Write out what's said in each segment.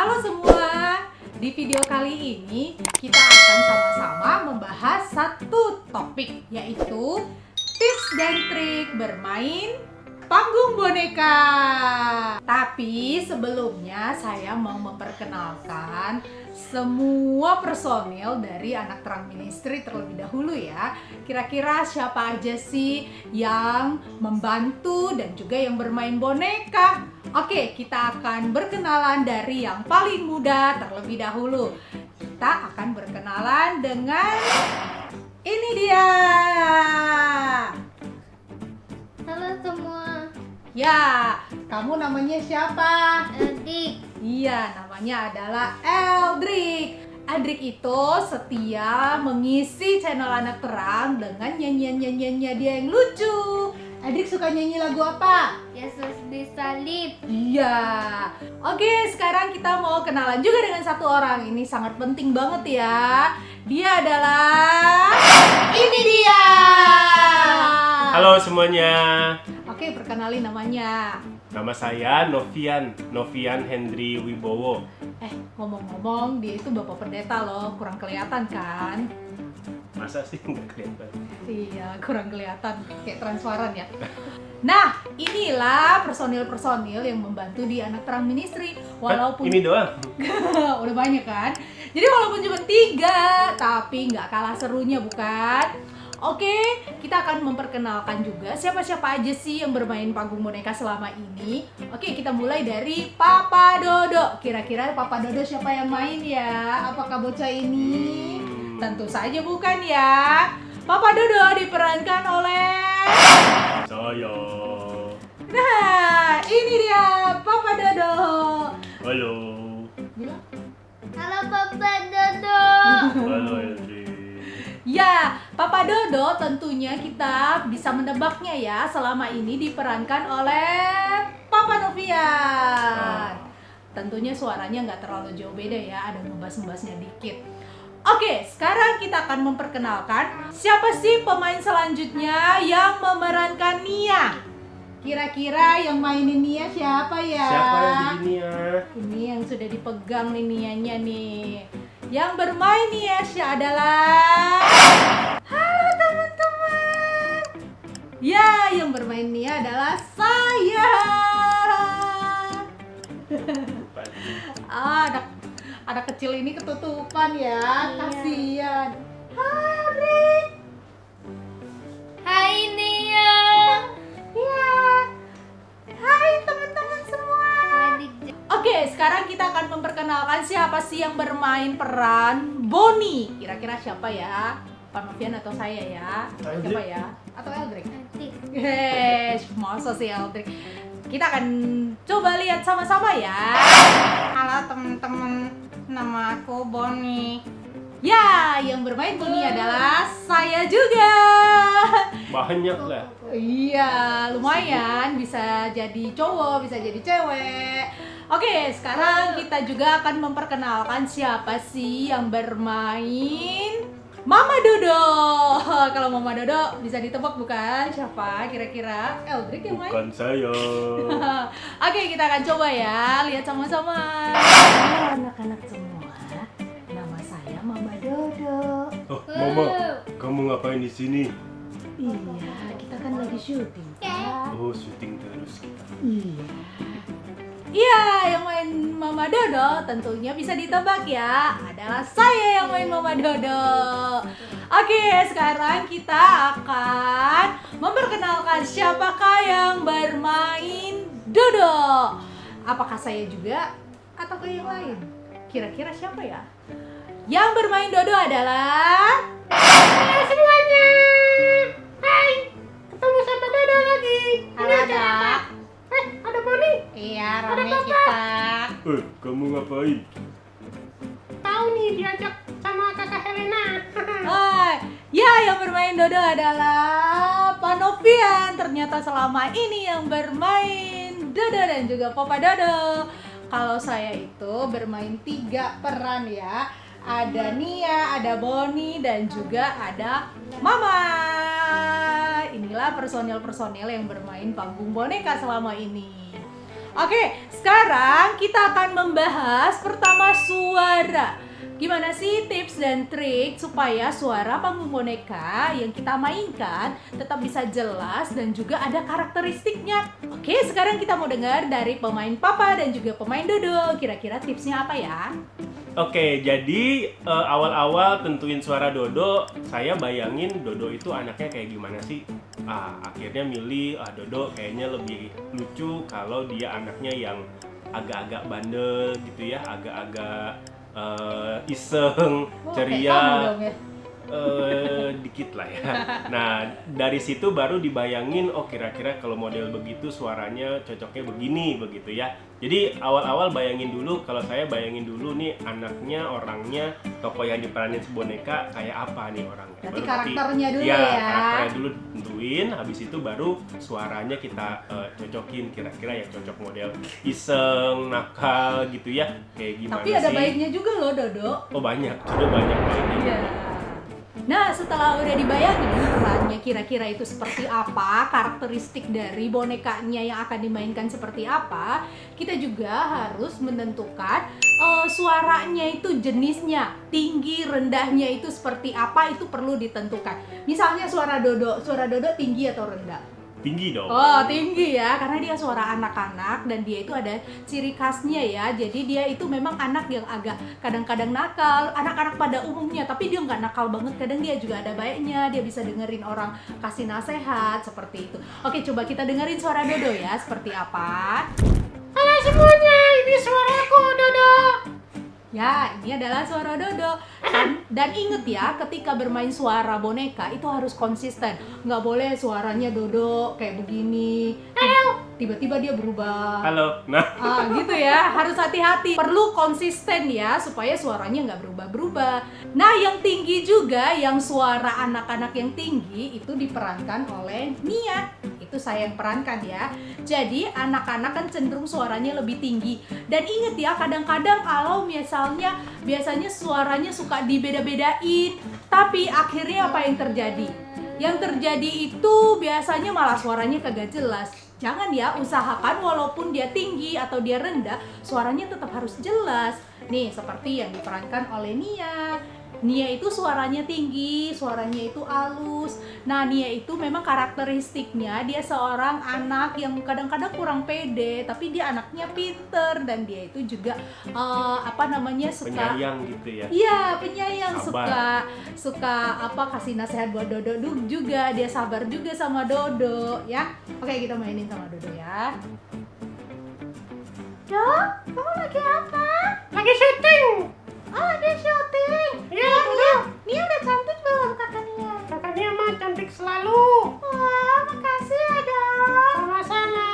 Halo semua, di video kali ini kita akan sama-sama membahas satu topik, yaitu tips dan trik bermain panggung boneka. Tapi sebelumnya saya mau memperkenalkan semua personil dari Anak Terang Ministry terlebih dahulu ya. Kira-kira siapa aja sih yang membantu dan juga yang bermain boneka? Oke, kita akan berkenalan dari yang paling muda terlebih dahulu. Kita akan berkenalan dengan ini dia. Halo semua, Ya, kamu namanya siapa? adik. Iya, namanya adalah Eldrik. Eldrik itu setia mengisi channel Anak Terang dengan nyanyian-nyanyiannya dia yang lucu. Eldrik suka nyanyi lagu apa? Yesus disalib. Iya. Oke, sekarang kita mau kenalan juga dengan satu orang. Ini sangat penting banget ya. Dia adalah ini dia. Halo semuanya, Oke, perkenalin namanya. nama saya Novian Hendri Wibowo. Ngomong-ngomong, dia itu Bapak Pendeta loh. Kurang kelihatan kan? Masa sih nggak kelihatan? Iya, kurang kelihatan, kayak transparan ya. Nah, inilah personil-personil yang membantu di Anak Terang Ministry. Walaupun Ini doang? udah banyak kan. Jadi walaupun cuma 3, tapi nggak kalah serunya bukan? Oke, kita akan memperkenalkan juga siapa-siapa aja sih yang bermain panggung boneka selama ini. Oke, kita mulai dari Papa Dodo. Kira-kira Papa Dodo siapa yang main ya? Apakah bocah ini? Tentu saja bukan ya. Papa Dodo diperankan oleh... Saya. Nah, ini dia Papa Dodo. Halo. Bilang? Halo Papa Dodo. Halo Hendri. Ya, Papa Dodo tentunya kita bisa menebaknya ya, selama ini diperankan oleh Papa Novian. Tentunya suaranya nggak terlalu jauh beda ya, ada ngebas-ngebasnya dikit. Oke, sekarang kita akan memperkenalkan siapa sih pemain selanjutnya yang memerankan Nia. Kira-kira yang mainin Nia siapa ya? Siapa yang di sini ya? Ini yang sudah dipegang nih Nianya nih. Yang bermain Nia adalah... Halo teman-teman. Ya, yang bermain Nia adalah saya. Anak kecil ini ketutupan ya, Iya. kasihan. Hai, Hai Nia. ya. Hai teman-teman semua. Adik. Oke, sekarang kita akan memperkenalkan siapa sih yang bermain peran Bonnie. Kira-kira siapa ya? Pak Novian atau saya ya? Eldrik. Siapa ya? Atau Eldrik? Adik. Masa sih Eldrik? Kita akan coba lihat sama-sama ya. Halo teman-teman, nama aku Bonnie. Ya, yang bermain Bonnie adalah saya juga. Banyak lah. Iya, lumayan, bisa jadi cowok, bisa jadi cewek. Oke, sekarang kita juga akan memperkenalkan siapa sih yang bermain Mama Dodo. Kalau Mama Dodo bisa ditebak bukan? Siapa kira-kira? Eldrik yang main? Bukan saya. Oke, kita akan coba ya, lihat sama-sama. Halo anak-anak semua, nama saya Mama Dodo. Oh, Mama, kamu ngapain di sini? Iya, kita kan lagi syuting. Pak. Oh, syuting terus kita. Iya, yang main Mama Dodo tentunya bisa ditebak ya. Adalah saya yang main Mama Dodo. Oke, sekarang kita akan memperkenalkan siapakah yang bermain Dodo. Apakah saya juga atau yang lain? Kira-kira siapa ya? Yang bermain Dodo adalah... Halo semuanya. Hai, ketemu sama Dodo lagi. Halo, Dak. Ada Bonnie? Iya, rame kita. Kamu ngapain? Tahu nih diajak sama kakak Helena. Hai, ya yang bermain Dodo adalah Pak Novian. Ternyata selama ini yang bermain Dodo dan juga Papa Dodo. Kalau saya itu bermain 3 peran ya. Ada Nia, ada Bonnie, dan juga ada Mama. Inilah personil-personil yang bermain panggung boneka selama ini. Oke, sekarang kita akan membahas pertama suara. Gimana sih tips dan trik supaya suara panggung boneka yang kita mainkan tetap bisa jelas dan juga ada karakteristiknya? Oke, sekarang kita mau dengar dari pemain Papa dan juga pemain Dodo. Kira-kira tipsnya apa ya? Oke, jadi awal-awal tentuin suara Dodo, saya bayangin Dodo itu anaknya kayak gimana sih? Akhirnya milih Dodo kayaknya lebih lucu kalau dia anaknya yang agak-agak bandel gitu ya, agak-agak iseng, ceria. Kayak kamu dong ya. Dikit lah ya. Nah, dari situ baru dibayangin, oh kira-kira kalau model begitu suaranya cocoknya begini, begitu ya. Jadi awal-awal bayangin dulu, kalau saya bayangin dulu nih anaknya, orangnya, tokoh yang diperanin si boneka kayak apa nih orangnya. Berarti Baru karakternya dulu ya. ya. Karakternya dulu tentuin, habis itu baru suaranya kita cocokin kira-kira yang cocok model iseng, nakal gitu ya. Kayak gimana Tapi ada sih? baiknya juga loh Dodo. Oh banyak, sudah banyak baiknya. Iya. Nah, setelah udah dibayangin perannya kira-kira itu seperti apa, karakteristik dari bonekanya yang akan dimainkan seperti apa, kita juga harus menentukan suaranya itu jenisnya, tinggi, rendahnya itu seperti apa, itu perlu ditentukan. Misalnya suara Dodo tinggi atau rendah? Tinggi dong. Oh, tinggi ya, karena dia suara anak-anak dan dia itu ada ciri khasnya ya. Jadi dia itu memang anak yang agak kadang-kadang nakal, anak-anak pada umumnya, tapi dia nggak nakal banget. Kadang dia juga ada baiknya, dia bisa dengerin orang kasih nasihat seperti itu. Oke, coba kita dengerin suara Dodo ya, seperti apa? Halo semuanya, ini suaraku Dodo. Ya, ini adalah suara Dodo. Dan inget ya, ketika bermain suara boneka itu harus konsisten. Nggak boleh suaranya Dodo kayak begini. Tiba-tiba dia berubah. Halo. Nah, Gitu ya, harus hati-hati. Perlu konsisten ya, supaya suaranya nggak berubah-berubah. Nah, yang tinggi juga, yang suara anak-anak yang tinggi itu diperankan oleh Nia. Itu saya yang perankan ya. Jadi anak-anak kan cenderung suaranya lebih tinggi. Dan inget ya, kadang-kadang kalau biasanya suaranya suka dibeda-bedain, tapi akhirnya apa yang terjadi? Yang terjadi itu biasanya malah suaranya kagak jelas. Jangan ya, usahakan walaupun dia tinggi atau dia rendah, suaranya tetap harus jelas. Nih, seperti yang diperankan oleh Nia. Nia itu suaranya tinggi, suaranya itu halus. Nah, Nia itu memang karakteristiknya dia seorang anak yang kadang-kadang kurang pede, tapi dia anaknya pinter dan dia itu juga suka penyayang gitu ya. Iya, penyayang, Sabar. suka kasih nasihat buat Dodo juga. Dia sabar juga sama Dodo ya. Oke, kita mainin sama Dodo ya. Do, kamu lagi apa? Lagi syuting. Oh, lagi syuting. Iya, Dodo. Nia udah cantik belum kakak Nia? Kakak dia mah cantik selalu. Wah, makasih ya Dok. Sama-sama.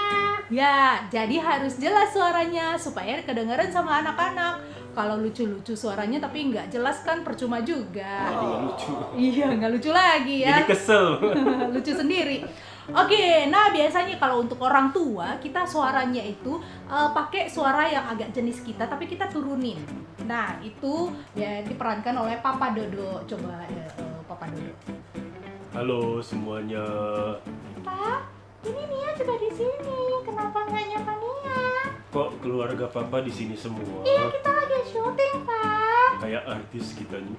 Ya, jadi harus jelas suaranya supaya kedengaran sama anak-anak. Kalau lucu-lucu suaranya tapi nggak jelas kan percuma juga. Jadi nggak lucu. Iya, nggak lucu lagi ya. Jadi kesel. Lucu sendiri. Oke, nah biasanya kalau untuk orang tua kita suaranya itu pakai suara yang agak jenis kita tapi kita turunin. Nah itu ya diperankan oleh Papa Dodo. Coba Papa Dodo. Halo semuanya. Pak, ini Nia juga di sini. Kenapa nggak nyapa Nia? Kok keluarga papa di sini semua? Iya, kita lagi syuting Pak. Kayak artis kita nih.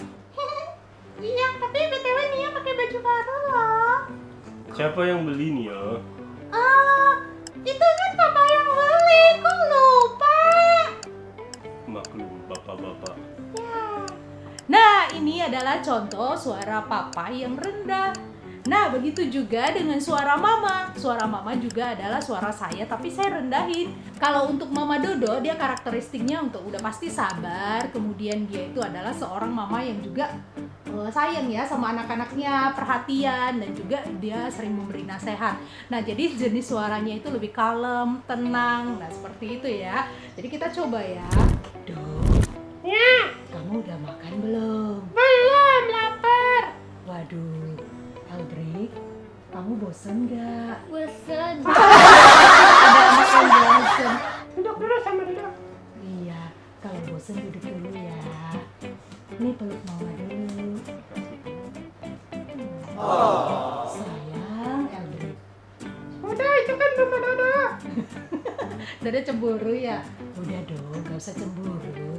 Iya, tapi BTW Nia pakai baju baru loh. Siapa yang beli nih ya? Itu kan Papa yang beli, kok lupa? Maklum bapak-bapak. Ya. Nah, ini adalah contoh suara Papa yang rendah. Nah, begitu juga dengan suara Mama. Suara Mama juga adalah suara saya, tapi saya rendahin. Kalau untuk Mama Dodo, dia karakteristiknya untuk udah pasti sabar. Kemudian dia itu adalah seorang mama yang juga sayang ya sama anak-anaknya, perhatian, dan juga dia sering memberi nasihat. Nah, jadi jenis suaranya itu lebih kalem, tenang. Nah, seperti itu ya. Jadi kita coba ya. Duh, Ya, kamu udah makan belum? belum lapar. Waduh, Aldrik, kamu bosen gak? Bosan. Ada anak yang bosen. Duduk dulu sama duduk. Iya, kalau bosen duduk dulu ya. Nih peluk mama dulu. Sayang, Aldrik. Udah, itu kan rumah Dodo. Dodo cemburu ya? Udah dong, gak usah cemburu.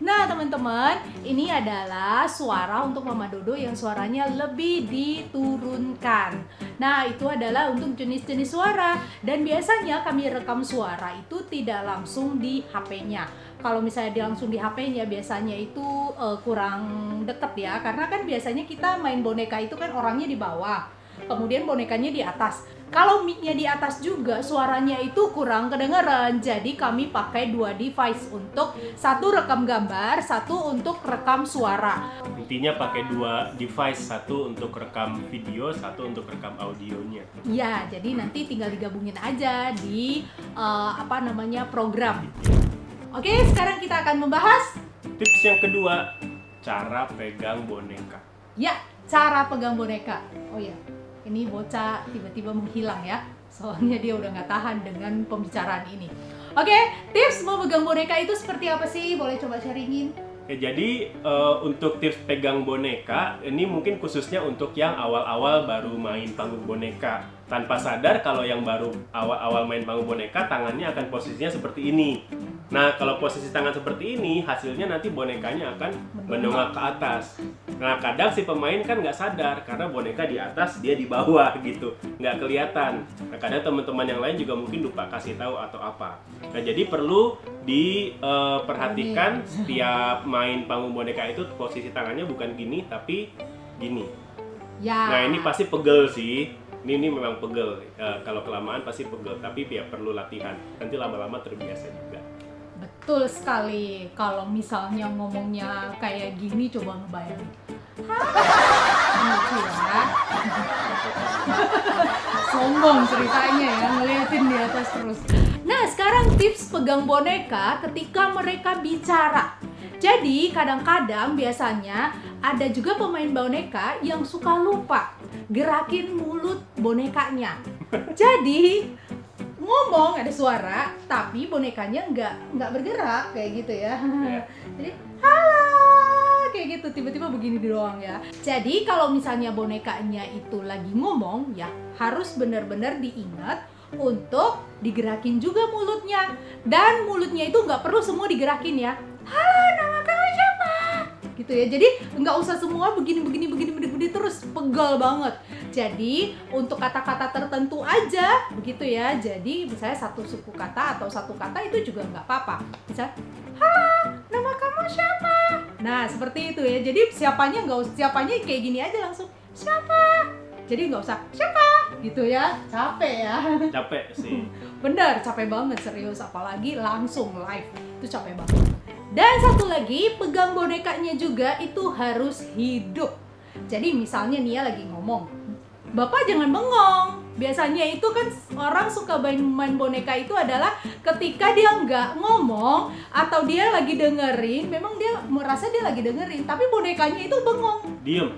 Nah teman-teman, ini adalah suara untuk Mama Dodo yang suaranya lebih diturunkan. Nah itu adalah untuk jenis-jenis suara. Dan biasanya kami rekam suara itu tidak langsung di HP-nya. Kalau misalnya dia langsung di HP-nya biasanya itu kurang deket ya. Karena kan biasanya kita main boneka itu kan orangnya di bawah, kemudian bonekanya di atas. Kalau mic-nya di atas juga suaranya itu kurang kedengeran. Jadi kami pakai dua device untuk satu rekam gambar, satu untuk rekam suara. Intinya pakai dua device, satu untuk rekam video, satu untuk rekam audionya. Ya, jadi nanti tinggal digabungin aja di program. Oke, sekarang kita akan membahas Tips yang kedua, cara pegang boneka. ya, cara pegang boneka. Oh ya, ini bocah tiba-tiba menghilang ya. Soalnya dia udah nggak tahan dengan pembicaraan ini. Oke, tips mau pegang boneka itu seperti apa sih? Boleh coba sharingin? Ya, jadi untuk tips pegang boneka, ini mungkin khususnya untuk yang awal-awal baru main panggung boneka. Tanpa sadar kalau yang baru awal-awal main panggung boneka, tangannya akan posisinya seperti ini. Nah, kalau posisi tangan seperti ini, hasilnya nanti bonekanya akan mendongak ke atas. Nah, kadang si pemain kan nggak sadar, karena boneka di atas, dia di bawah gitu. Nggak kelihatan. Nah, kadang teman-teman yang lain juga mungkin lupa kasih tahu atau apa. Nah, jadi perlu diperhatikan setiap main panggung boneka itu posisi tangannya bukan gini, tapi gini. Ya. Nah, ini pasti pegel sih. Ini memang pegel. Kalau kelamaan pasti pegel, tapi ya perlu latihan. Nanti lama-lama terbiasa juga. Betul sekali. Kalau misalnya ngomongnya kayak gini, coba ngebayangin. Lucu ya. Sombong ceritanya ya, ngeliatin di atas terus. Nah, sekarang tips pegang boneka ketika mereka bicara. Jadi, kadang-kadang biasanya ada juga pemain boneka yang suka lupa gerakin mulut bonekanya. Jadi, ngomong ada suara tapi bonekanya nggak bergerak kayak gitu ya. Jadi halo kayak gitu, tiba-tiba begini doang ya. Jadi kalau misalnya bonekanya itu lagi ngomong ya harus benar-benar diingat untuk digerakin juga mulutnya, dan mulutnya itu nggak perlu semua digerakin ya. Halo, nama kamu siapa? Gitu ya. Jadi nggak usah semua begini terus, pegel banget. Jadi untuk kata-kata tertentu aja begitu ya. Jadi misalnya satu suku kata atau satu kata itu juga nggak apa-apa. Misalnya, halo, nama kamu siapa? Nah seperti itu ya. Jadi siapanya kayak gini aja langsung siapa. Jadi nggak usah siapa gitu ya. Capek ya. Capek sih. Bener, capek banget serius. Apalagi langsung live itu capek banget. Dan satu lagi, pegang bonekanya juga itu harus hidup. Jadi misalnya Nia lagi ngomong, Bapak jangan bengong. Biasanya itu kan orang suka main boneka itu adalah ketika dia nggak ngomong atau dia lagi dengerin, memang dia merasa dia lagi dengerin, tapi bonekanya itu bengong. Diem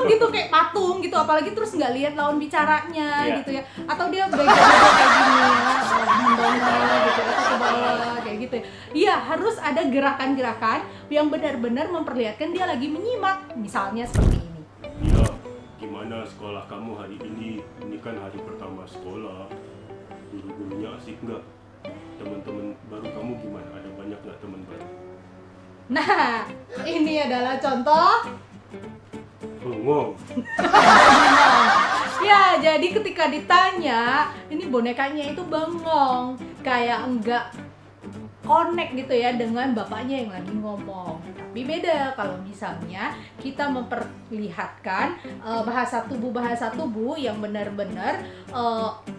gitu kayak patung gitu, apalagi terus nggak lihat lawan bicaranya gitu ya. Atau dia bego kayak gini ya, mendongak gitu atau ke bawah kayak gitu ya. Iya, harus ada gerakan-gerakan yang benar-benar memperlihatkan dia lagi menyimak. Misalnya seperti ini. Iya. Gimana sekolah kamu hari ini? Ini kan hari pertama sekolah. Guru-gurunya asik nggak? Teman-teman baru kamu gimana? Ada banyak nggak teman baru? Nah, ini adalah contoh. Bengong. Ya, jadi ketika ditanya, ini bonekanya itu bengong, kayak enggak connect gitu ya dengan bapaknya yang lagi ngomong. Tapi beda kalau misalnya kita memperlihatkan bahasa tubuh yang benar-benar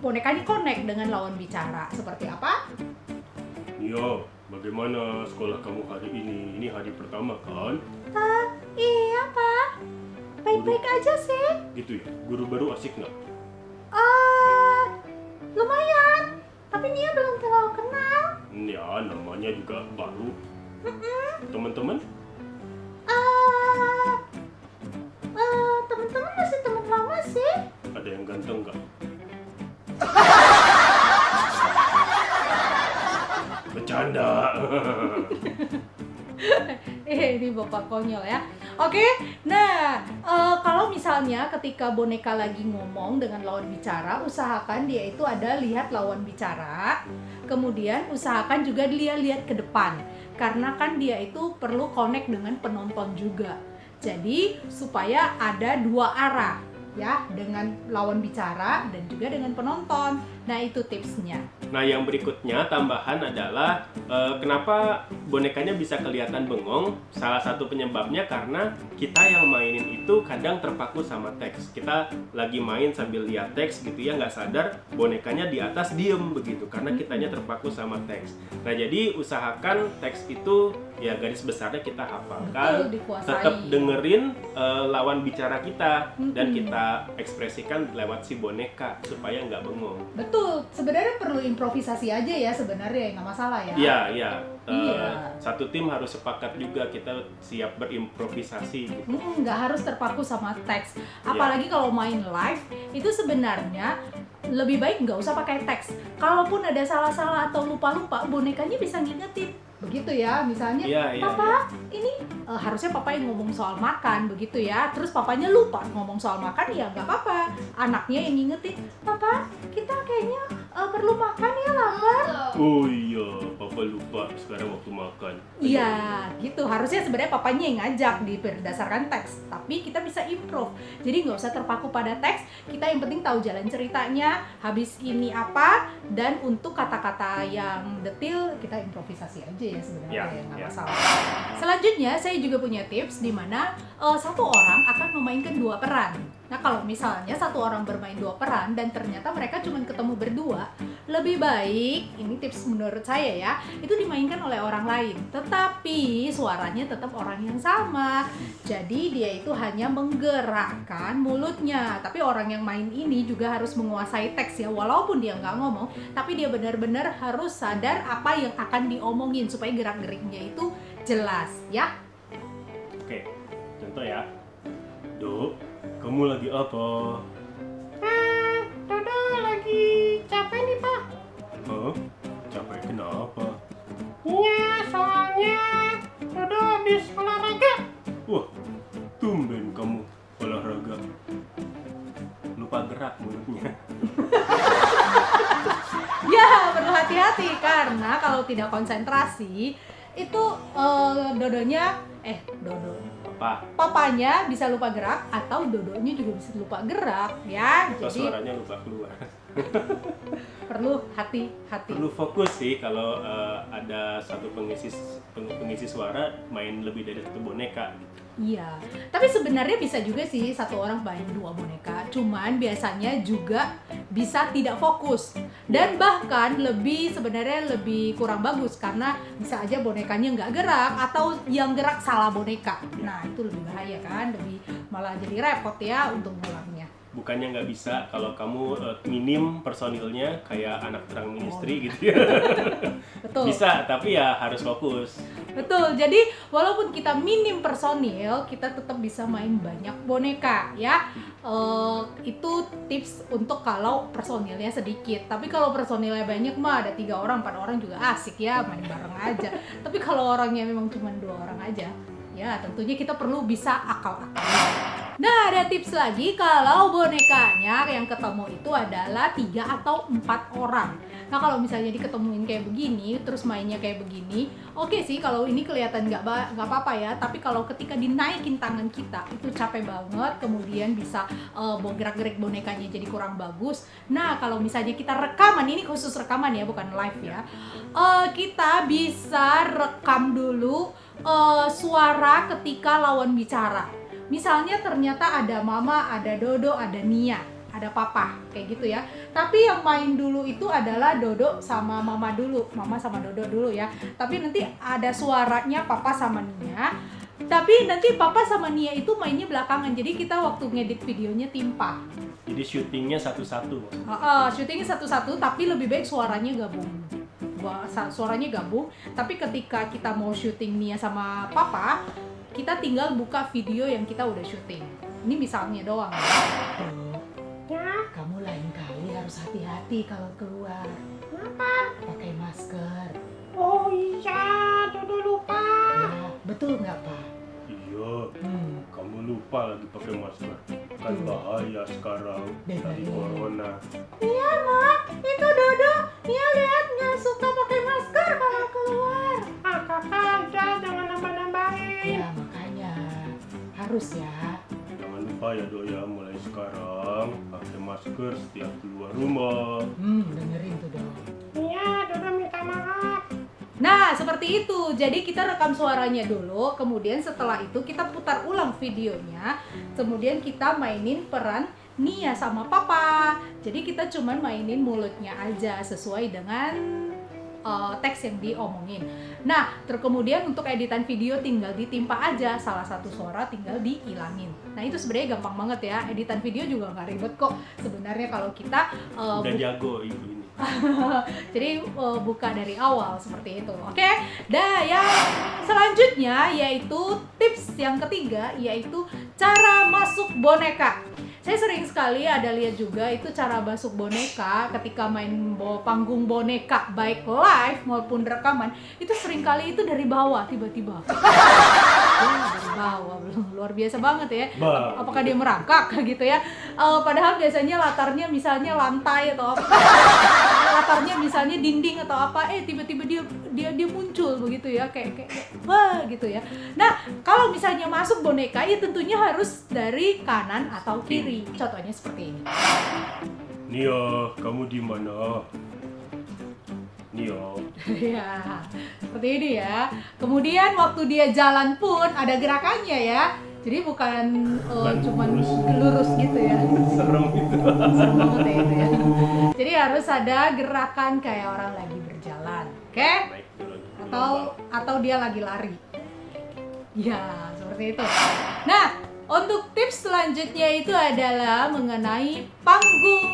bonekanya connect dengan lawan bicara. Seperti apa? Iya, bagaimana sekolah kamu hari ini? Ini hari pertama kan? Iya Pak, baik-baik aja sih. Gitu ya, guru baru asik nggak? Lumayan, tapi Nia belum terlalu kenal. Ya, namanya juga baru. Teman-teman? Teman-teman masih teman lama sih. Ada yang ganteng nggak? Bercanda. Ini bapak konyol ya. Oke, nah kalau misalnya ketika boneka lagi ngomong dengan lawan bicara, usahakan dia itu ada lihat lawan bicara, Kemudian usahakan juga dia lihat ke depan, karena kan dia itu perlu connect dengan penonton juga. Jadi supaya ada dua arah ya, dengan lawan bicara dan juga dengan penonton. Nah itu tipsnya. Nah yang berikutnya tambahan adalah kenapa bonekanya bisa kelihatan bengong. Salah satu penyebabnya karena kita yang mainin itu kadang terpaku sama teks. Kita lagi main sambil lihat teks gitu ya, nggak sadar bonekanya di atas diem begitu karena kitanya terpaku sama teks. Nah jadi usahakan teks itu ya garis besarnya kita hafalkan, Betul, dikuasai. tetap dengerin lawan bicara kita dan kita ekspresikan lewat si boneka supaya nggak bengong. Betul, sebenarnya perlu improvisasi aja ya sebenarnya, nggak masalah ya. Iya, iya. Iya. Satu tim harus sepakat juga kita siap berimprovisasi gitu. Nggak harus terpaku sama teks. Apalagi kalau main live, itu sebenarnya lebih baik nggak usah pakai teks. Kalaupun ada salah-salah atau lupa-lupa, bonekanya bisa ngingetin. Begitu ya, misalnya, Iya, iya, Papa, ini harusnya Papa yang ngomong soal makan, begitu ya. Terus papanya lupa ngomong soal makan, ya nggak apa-apa. Anaknya yang ngingetin, Papa, kita kayaknya perlu makan ya, lapar. Oh iya, papa lupa sekarang waktu makan. Iya, gitu. Harusnya sebenarnya papanya yang ngajak berdasarkan teks, tapi kita bisa improve. Jadi nggak usah terpaku pada teks. Kita yang penting tahu jalan ceritanya, habis ini apa, dan untuk kata-kata yang detail kita improvisasi aja ya sebenarnya, Ya, nggak ya. masalah. Selanjutnya saya juga punya tips di mana satu orang akan memainkan dua peran. Nah kalau misalnya satu orang bermain dua peran dan ternyata mereka cuma ketemu berdua, lebih baik, ini tips menurut saya ya, itu dimainkan oleh orang lain. Tetapi suaranya tetap orang yang sama. Jadi dia itu hanya menggerakkan mulutnya. Tapi orang yang main ini juga harus menguasai teks ya, walaupun dia nggak ngomong, tapi dia benar-benar harus sadar apa yang akan diomongin supaya gerak-geriknya itu jelas ya. Oke, contoh ya. Dok, kamu lagi apa? Dodo lagi capek nih, Pak. Hah? Capek kenapa? Iya, soalnya Dodo habis olahraga. Wah, tumben kamu olahraga. Lupa gerak mulutnya. Ya, perlu hati-hati karena kalau tidak konsentrasi itu dodo. Apa? Papanya bisa lupa gerak atau dodonya juga bisa lupa gerak ya. Atau Jadi suaranya lupa keluar. perlu hati-hati. Perlu fokus sih kalau ada satu pengisi suara main lebih dari satu boneka gitu. Iya, tapi sebenarnya bisa juga sih satu orang main dua boneka. Cuman biasanya juga bisa tidak fokus dan bahkan sebenarnya lebih kurang bagus karena bisa aja bonekanya nggak gerak atau yang gerak salah boneka. Nah itu lebih bahaya kan, lebih malah jadi repot ya untuk ngulangnya. Bukannya nggak bisa kalau kamu minim personilnya kayak anak terang ministry gitu ya. Betul. Bisa, tapi ya harus fokus. Betul, jadi walaupun kita minim personil, kita tetap bisa main banyak boneka ya. Itu tips untuk kalau personilnya sedikit. Tapi kalau personilnya banyak mah ada 3 orang, 4 orang juga asik ya, main bareng aja. Tapi kalau orangnya memang cuma 2 orang aja, ya tentunya kita perlu bisa akal-akalan. Nah ada tips lagi kalau bonekanya yang ketemu itu adalah 3 atau 4 orang. Nah kalau misalnya diketemuin kayak begini, terus mainnya kayak begini, oke sih kalau ini kelihatan nggak apa-apa ya. Tapi kalau ketika dinaikin tangan kita itu capek banget, kemudian bisa gerak-gerik bonekanya jadi kurang bagus. Nah kalau misalnya kita rekaman, ini khusus rekaman ya bukan live ya, kita bisa rekam dulu suara ketika lawan bicara. Misalnya ternyata ada mama, ada dodo, ada Nia, ada papa, kayak gitu ya. Tapi yang main dulu itu adalah dodo sama mama dulu, mama sama dodo dulu ya. Tapi nanti ada suaranya papa sama Nia. Tapi nanti papa sama Nia itu mainnya belakangan, jadi kita waktu ngedit videonya timpah. Jadi syutingnya satu-satu. Syutingnya satu-satu, tapi lebih baik suaranya gabung. Suaranya gabung, tapi ketika kita mau syuting Nia sama papa, kita tinggal buka video yang kita udah syuting. Ini misalnya doang. Ya, Kamu lain kali harus hati-hati kalau keluar. kenapa? Pakai masker. Oh iya, Dodo lupa. Ya, betul nggak Pak? Iya, kamu lupa lagi pakai masker. Kan bahaya sekarang dari corona. Iya Mak, itu Dodo. Nia lihat nggak suka harus ya. Jangan lupa ya Dok ya, mulai sekarang pakai masker setiap keluar rumah. Dengerin tuh dong. Iya, Dodo minta maaf. Nah, seperti itu. Jadi kita rekam suaranya dulu, kemudian setelah itu kita putar ulang videonya, kemudian kita mainin peran Nia sama Papa. Jadi kita cuman mainin mulutnya aja sesuai dengan teks yang diomongin. Nah, kemudian untuk editan video tinggal ditimpa aja salah satu suara, tinggal dihilangin. Nah, itu sebenarnya gampang banget ya. Editan video juga nggak ribet kok sebenarnya kalau kita Udah jago ibu ini. jadi buka dari awal seperti itu. Oke. Nah, yang selanjutnya yaitu tips yang ketiga yaitu cara masuk boneka. Saya sering sekali ada lihat juga itu cara masuk boneka ketika main panggung boneka baik live maupun rekaman itu sering kali itu dari bawah tiba-tiba. Dari bawah, luar biasa banget ya. Apakah dia merangkak gitu ya? Padahal biasanya latarnya misalnya lantai atau apa. Latarnya misalnya dinding atau apa, tiba-tiba dia muncul begitu ya, kayak wah gitu ya. Nah, kalau misalnya masuk boneka ya tentunya harus dari kanan atau kiri. Contohnya seperti ini. Nia, kamu di mana? Nia. Ya, seperti ini ya. Kemudian waktu dia jalan pun ada gerakannya ya. Jadi bukan cuman lurus gitu ya. Serem itu. Serem banget ya itu ya. Jadi harus ada gerakan kayak orang lagi berjalan, oke? Baik, turun. Atau dia lagi lari. Ya, seperti itu. Nah, untuk tips selanjutnya itu adalah mengenai panggung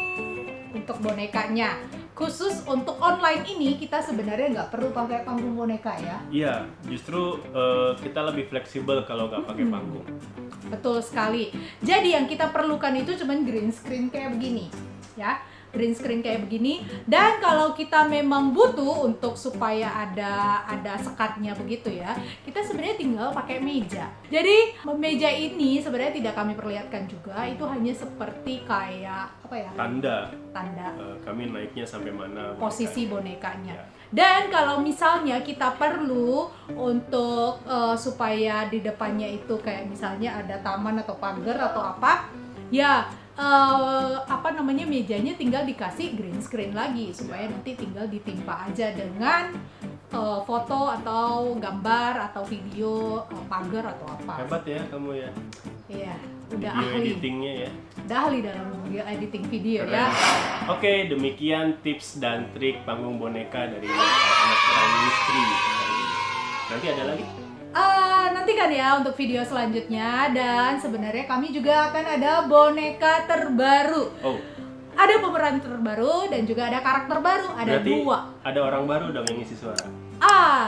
untuk bonekanya. Khusus untuk online ini kita sebenarnya nggak perlu pakai panggung boneka ya. Iya, justru kita lebih fleksibel kalau nggak pakai panggung. Betul sekali. Jadi yang kita perlukan itu cuman green screen kayak begini, ya. Green screen kayak begini. Dan kalau kita memang butuh untuk supaya ada sekatnya begitu ya, kita sebenarnya tinggal pakai meja. Jadi meja ini sebenarnya tidak kami perlihatkan juga. Itu hanya seperti kayak apa ya? Tanda. Kami naiknya sampai mana? Posisi bonekanya. Ya. Dan kalau misalnya kita perlu untuk supaya di depannya itu kayak misalnya ada taman atau pagar atau apa, ya mejanya tinggal dikasih green screen lagi supaya nanti tinggal ditimpa aja dengan foto atau gambar atau video pagar atau apa. Hebat ya kamu ya. Iya, udah Video ahli. editingnya ya. Udah ahli dalam editing video Keren. ya. Oke, demikian tips dan trik panggung boneka dari anak Prime Ministry hari ini. Nanti ada lagi? Nantikan ya untuk video selanjutnya. Dan sebenarnya kami juga akan ada boneka terbaru. Oh, Ada pemeran terbaru dan juga ada karakter baru. Ada berarti 2. ada orang baru dong yang ngisi suara.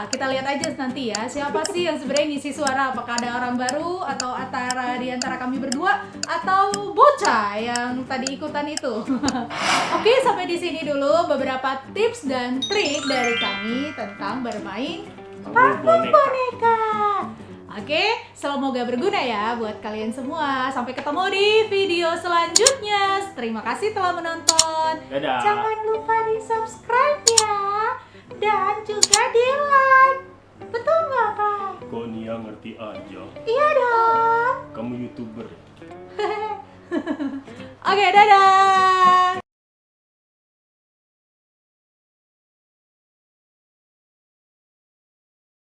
Kita lihat aja nanti ya siapa sih yang sebenarnya ngisi suara. Apakah ada orang baru atau di antara kami berdua atau bocah yang tadi ikutan itu. Oke, sampai di sini dulu beberapa tips dan trik dari kami tentang bermain panggung boneka. Oke, semoga berguna ya buat kalian semua. Sampai ketemu di video selanjutnya. Terima kasih telah menonton. Dadah. Jangan lupa di subscribe ya. Dan juga di like. Betul nggak, Pak? Kok Nia ngerti aja? Iya dong. Kamu YouTuber. Oke, dadah.